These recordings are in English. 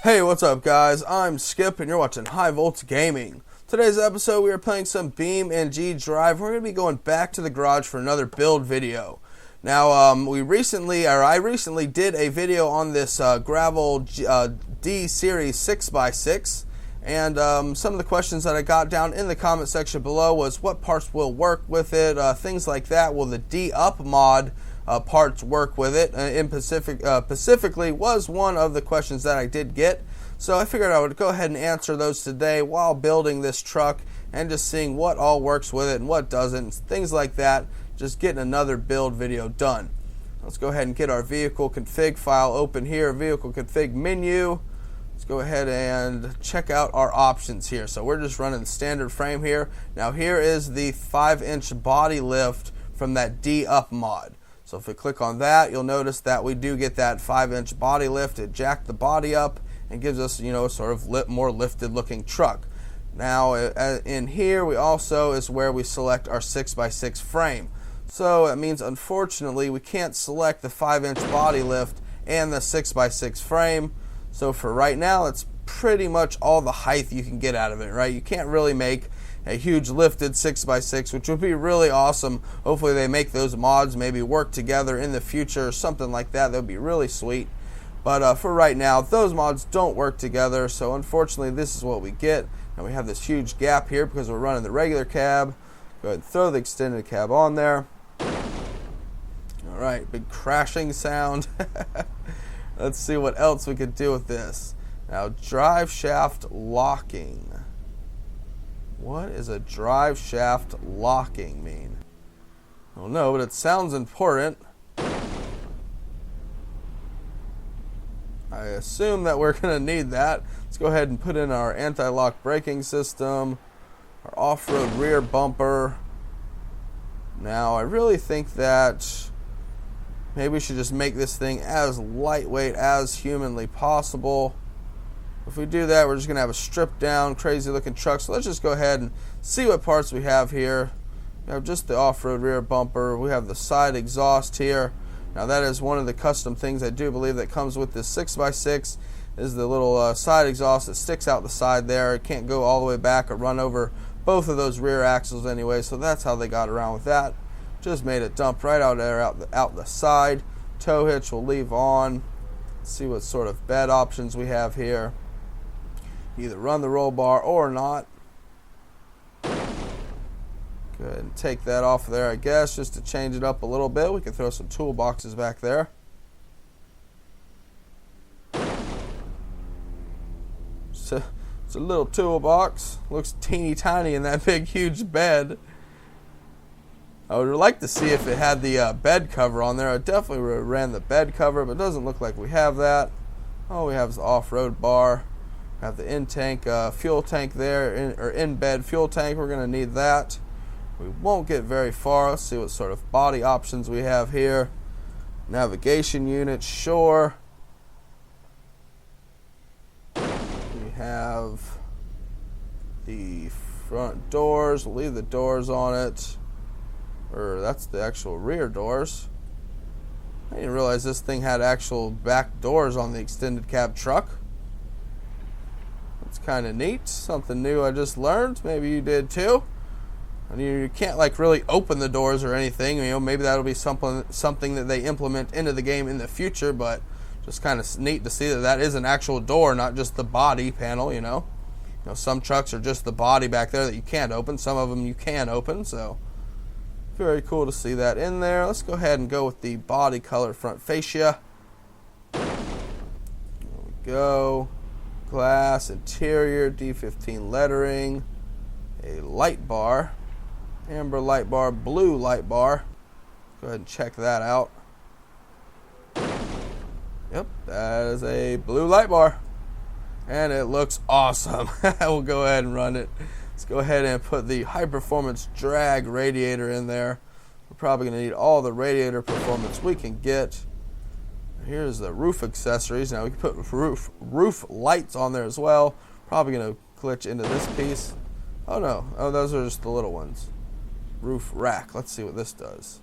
Hey, what's up guys? I'm Skip and you're watching HighVoltsGaming. Today's episode we are playing some BeamNG.drive. We're going to be going back to the garage for another build video. Now, I recently did a video on this Gravel D Series 6x6, and some of the questions that I got down in the comment section below was what parts will work with it, things like that. Will the D Up mod parts work with it? Specifically was one of the questions that I did get. So I figured I would go ahead and answer those today while building this truck and just seeing what all works with it and what doesn't, things like that. Just getting another build video done. Let's go ahead and get our vehicle config file open here, vehicle config menu. Let's go ahead and check out our options here. So we're just running the standard frame here. Now here is the 5-inch body lift from that D Up mod. So if we click on that, you'll notice that we do get that 5-inch body lift. It jacked the body up and gives us, sort of more lifted looking truck. Now in here we also is where we select our 6x6 frame. So it means unfortunately we can't select the 5-inch body lift and the 6x6 frame. So for right now, it's pretty much all the height you can get out of it, right? You can't really make a huge lifted 6x6, which would be really awesome. Hopefully they make those mods maybe work together in the future or something like that. That would be really sweet. But for right now, those mods don't work together. So unfortunately, this is what we get. And we have this huge gap here because we're running the regular cab. Go ahead and throw the extended cab on there. Alright, big crashing sound. Let's see what else we could do with this. Now, drive shaft locking. What does a drive shaft locking mean? I don't know, but it sounds important. I assume that we're going to need that. Let's go ahead and put in our anti-lock braking system, our off-road rear bumper. Now, I really think that maybe we should just make this thing as lightweight as humanly possible. If we do that, we're just going to have a stripped down, crazy looking truck. So let's just go ahead and see what parts we have here. We have just the off-road rear bumper. We have the side exhaust here. Now that is one of the custom things I do believe that comes with this 6x6 is the little side exhaust that sticks out the side there. It can't go all the way back or run over both of those rear axles anyway. So that's how they got around with that. Just made it dump right out there, out the side. Tow hitch we'll leave on. Let's see what sort of bed options we have here. Either run the roll bar or not. Go ahead and take that off of there, I guess, just to change it up a little bit. We can throw some toolboxes back there. So it's a little toolbox. Looks teeny tiny in that big huge bed. I would like to see if it had the bed cover on there. I definitely would have ran the bed cover, but it doesn't look like we have that. All we have is the off-road bar. Have the in-tank fuel tank there, in-bed fuel tank. We're going to need that. We won't get very far. Let's see what sort of body options we have here. Navigation unit, sure. We have the front doors. We'll leave the doors on it. Or that's the actual rear doors. I didn't realize this thing had actual back doors on the extended cab truck. It's kind of neat. Something new I just learned. Maybe you did too. And you can't like really open the doors or anything. Maybe that'll be something that they implement into the game in the future. But just kind of neat to see that that is an actual door, not just the body panel. Some trucks are just the body back there that you can't open. Some of them you can open. So very cool to see that in there. Let's go ahead and go with the body color front fascia. There we go. Glass, interior, D15 lettering, a light bar, amber light bar, blue light bar. Go ahead and check that out. Yep, that is a blue light bar. And it looks awesome. We'll go ahead and run it. Let's go ahead and put the high performance drag radiator in there. We're probably going to need all the radiator performance we can get. Here's the roof accessories. Now we can put roof lights on there as well. Probably going to glitch into this piece. Oh no, those are just the little ones. Roof rack. Let's see what this does.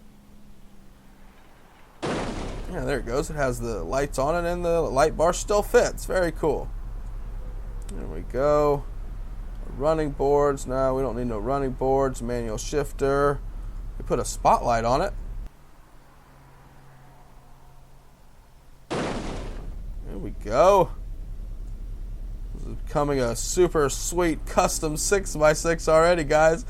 Yeah, there it goes. It has the lights on it and the light bar still fits. Very cool. go. Running boards. No, we don't need no running boards. Manual shifter. We put a spotlight on it. There we go. This is becoming a super sweet custom 6x6 already, guys.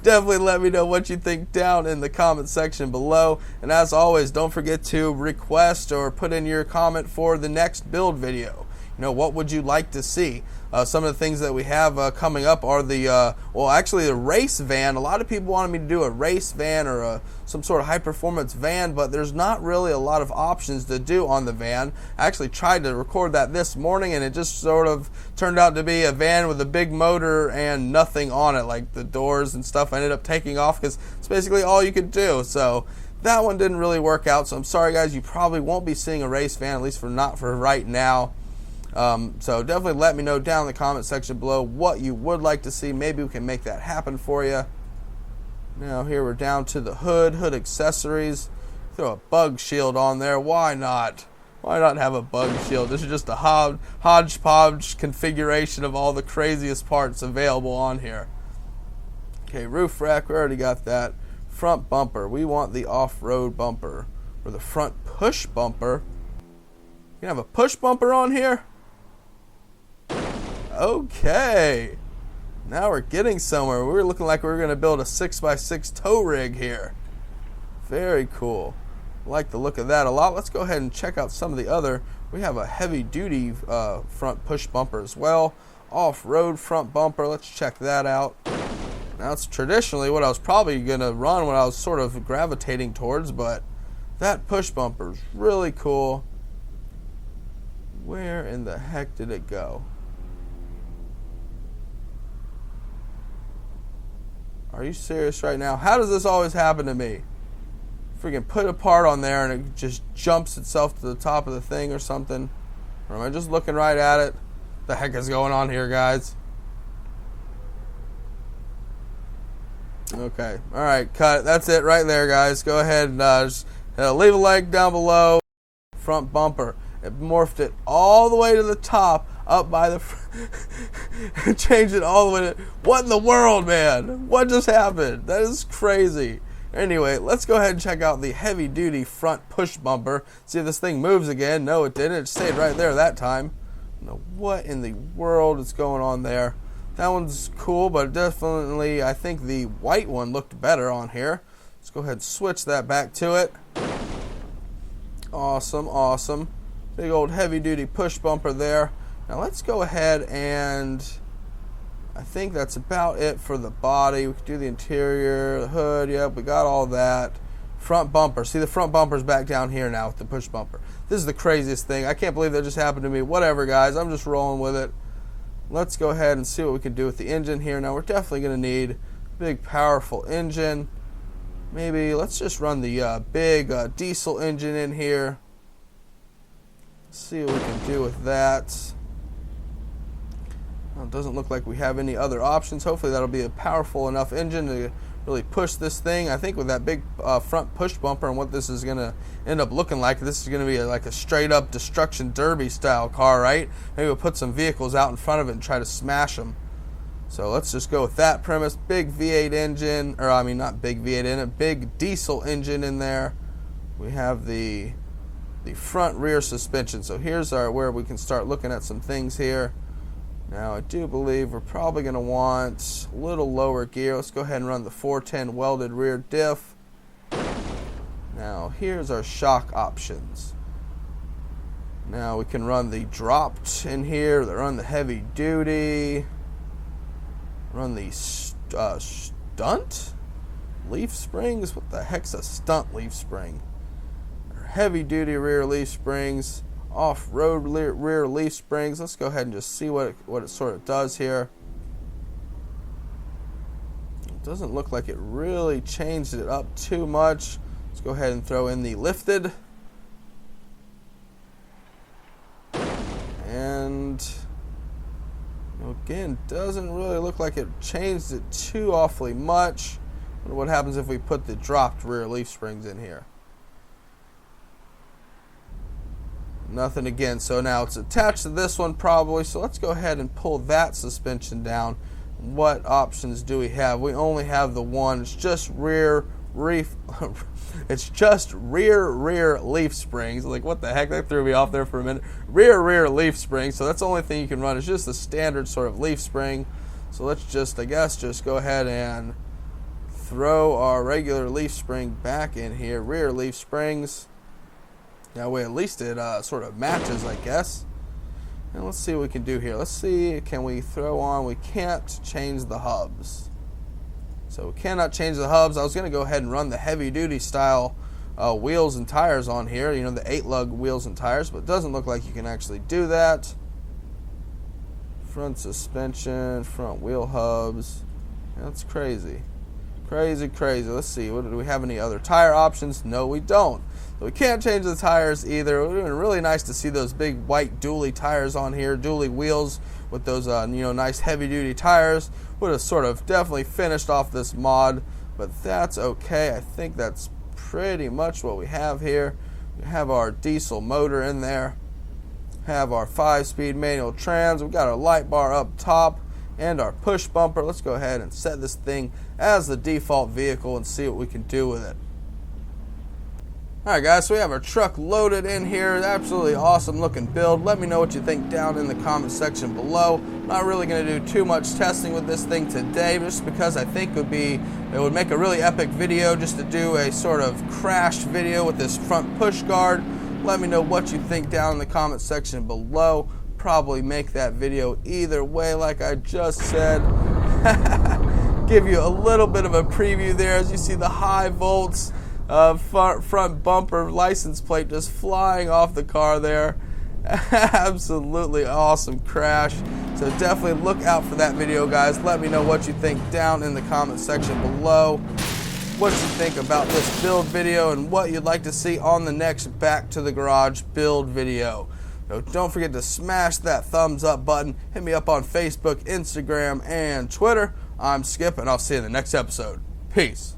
Definitely let me know what you think down in the comment section below. And as always, don't forget to request or put in your comment for the next build video. You know, what would you like to see? Some of the things that we have coming up are the, well, actually the race van. A lot of people wanted me to do a race van or some sort of high-performance van, but there's not really a lot of options to do on the van. I actually tried to record that this morning, and it just sort of turned out to be a van with a big motor and nothing on it, like the doors and stuff. I ended up taking off because it's basically all you could do. So that one didn't really work out. So I'm sorry, guys. You probably won't be seeing a race van, at least not for right now. So definitely let me know down in the comment section below what you would like to see. Maybe we can make that happen for you. Now here we're down to the hood accessories. Throw a bug shield on there. Why not? Why not have a bug shield? This is just a hodgepodge configuration of all the craziest parts available on here. Okay, roof rack, we already got that. Front bumper, we want the off-road bumper. Or the front push bumper. You can have a push bumper on here? Okay, now we're getting somewhere. We were looking like we were going to build a 6x6 tow rig here. Very cool. Like the look of that a lot. Let's go ahead and check out some of the other. We have a heavy duty front push bumper as well. Off-road front bumper. Let's check that out. Now it's traditionally what I was probably going to run when I was sort of gravitating towards, but that push bumper is really cool. Where in the heck did it go? Are you serious right now? How does this always happen to me? Freaking put a part on there and it just jumps itself to the top of the thing or something. Or am I just looking right at it? What the heck is going on here, guys? Okay. Alright, cut. That's it right there, guys. Go ahead and just, leave a like down below. Front bumper. It morphed it all the way to the top, up by the changed it all the way to, what in the world, man? What just happened? That is crazy. Anyway, let's go ahead and check out the heavy duty front push bumper. See if this thing moves again. No, it didn't. It stayed right there that time. I don't know what in the world is going on there. That one's cool, but definitely I think the white one looked better on here. Let's go ahead and switch that back to it. Awesome, awesome. Big old heavy duty push bumper there. Now let's go ahead and I think that's about it for the body. We could do the interior, the hood, yep, we got all that. Front bumper. See, the front bumper's back down here now with the push bumper. This is the craziest thing. I can't believe that just happened to me. Whatever, guys, I'm just rolling with it. Let's go ahead and see what we can do with the engine here. Now we're definitely going to need a big powerful engine. Maybe let's just run the big diesel engine in here. See what we can do with that. Well, it doesn't look like we have any other options. Hopefully that'll be a powerful enough engine to really push this thing. I think with that big front push bumper and what this is going to end up looking like, this is going to be like a straight up destruction derby style car, right? Maybe we'll put some vehicles out in front of it and try to smash them. So let's just go with that premise. Big V8 engine, or I mean not big V8 in it, big diesel engine in there. We have the front rear suspension. So here's where we can start looking at some things here. Now I do believe we're probably going to want a little lower gear. Let's go ahead and run the 410 welded rear diff. Now here's our shock options. Now we can run the dropped in here, run the heavy duty, run the stunt leaf springs. What the heck's a stunt leaf spring? Heavy duty rear leaf springs, off-road rear leaf springs. Let's go ahead and just see what it sort of does here. It doesn't look like it really changed it up too much. Let's go ahead and throw in the lifted. And again, doesn't really look like it changed it too awfully much. Wonder what happens if we put the dropped rear leaf springs in here. Nothing again. So now it's attached to this one probably. So let's go ahead and pull that suspension down. What options do we have? We only have the one. It's just rear leaf springs. Like, what the heck? That threw me off there for a minute. Rear leaf springs. So that's the only thing you can run. It's just the standard sort of leaf spring. So let's just, I guess, just go ahead and throw our regular leaf spring back in here. Rear leaf springs. That way at least it sort of matches, I guess. And let's see what we can do here. Let's see, can we throw on, we can't change the hubs. So we cannot change the hubs. I was going to go ahead and run the heavy duty style wheels and tires on here. You know, the 8-lug wheels and tires, but it doesn't look like you can actually do that. Front suspension, front wheel hubs. That's crazy. Crazy. Let's see, do we have any other tire options? No, we don't. So we can't change the tires either. It would have been really nice to see those big white dually tires on here, dually wheels with those nice heavy duty tires. Would have sort of definitely finished off this mod, but that's okay. I think that's pretty much what we have here. We have our diesel motor in there. Have our 5-speed manual trans. We've got our light bar up top and our push bumper. Let's go ahead and set this thing as the default vehicle and see what we can do with it. Alright guys, so we have our truck loaded in here. Absolutely awesome looking build. Let me know what you think down in the comment section below. Not really going to do too much testing with this thing today, just because I think it would make a really epic video just to do a sort of crash video with this front push guard. Let me know what you think down in the comment section below. Probably make that video either way, like I just said. Give you a little bit of a preview there as you see the HighVolts front bumper license plate just flying off the car there. Absolutely awesome crash. So definitely look out for that video, guys. Let me know what you think down in the comment section below. What you think about this build video and what you'd like to see on the next Back to the Garage build video. So don't forget to smash that thumbs up button. Hit me up on Facebook, Instagram, and Twitter. I'm Skip, and I'll see you in the next episode. Peace.